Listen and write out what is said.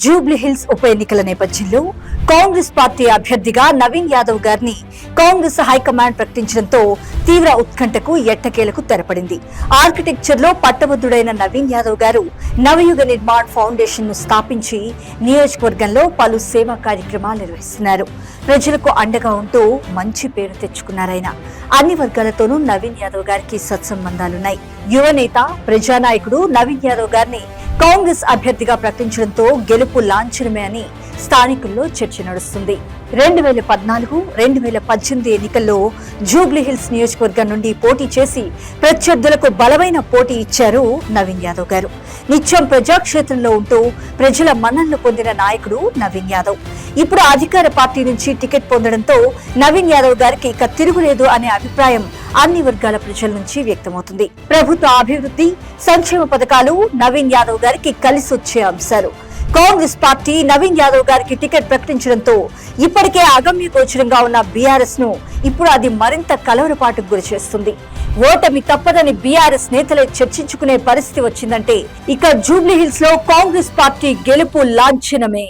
జూబ్లీహిల్స్ ఉప ఎన్నికల నేపథ్యంలో కాంగ్రెస్ పార్టీ అభ్యర్థిగా నవీన్ యాదవ్ గారిని కాంగ్రెస్ హైకమాండ్ ప్రకటించడంతో తీవ్ర ఉత్కంఠకు ఎట్టకేలకు తెరపడింది. ఆర్కిటెక్చర్ లో పట్టభద్రుడైన నవీన్ యాదవ్ గారు నవయుగ నిర్మాణ్ ఫౌండేషన్ ను స్థాపించి నియోజకవర్గంలో పలు సేవా కార్యక్రమాలు నిర్వహిస్తున్నారు. ప్రజలకు అండగా ఉంటూ మంచి పేరు తెచ్చుకున్నారాయన. అన్ని వర్గాలతోనూ నవీన్ యాదవ్ గారికి సత్సంబంధాలున్నాయి. యువనేత ప్రజానాయకుడు నవీన్ యాదవ్ గారిని కాంగ్రెస్ అభ్యర్థిగా ప్రకటించడంతో గెలుపు లాంఛనమే అని స్థానికుల్లో చర్చ నడుస్తుంది. 2014-2018 ఎన్నికల్లో జూబ్లీహిల్స్ నియోజకవర్గం నుండి పోటీ చేసి ప్రత్యర్థులకు బలమైన పోటీ ఇచ్చారు నవీన్ యాదవ్ గారు. నిత్యం ప్రజాక్షేత్రంలో ఉంటూ ప్రజల మన్ననలు పొందిన నాయకుడు నవీన్ యాదవ్. ఇప్పుడు అధికార పార్టీ నుంచి టికెట్ పొందడంతో నవీన్ యాదవ్ గారికి ఇక తిరుగులేదు అనే అభిప్రాయం అన్ని వర్గాల ప్రజల నుంచి వ్యక్తమవుతుంది. ప్రభుత్వ అభివృద్ధి, సంక్షేమ పథకాలు నవీన్ యాదవ్ గారికి కలిసొచ్చే అంశాలు. కాంగ్రెస్ పార్టీ నవీన్ యాదవ్ గారికి టికెట్ ప్రకటించడంతో ఇప్పటికే అగమ్య గోచరంగా ఉన్న బీఆర్ఎస్ ను ఇప్పుడు అది మరింత కలవరపాటుకు గురి చేస్తుంది. ఓటమి తప్పదని బీఆర్ఎస్ నేతలే చర్చించుకునే పరిస్థితి వచ్చిందంటే ఇక జూబ్లీహిల్స్ లో కాంగ్రెస్ పార్టీ గెలుపు లాంఛనమే.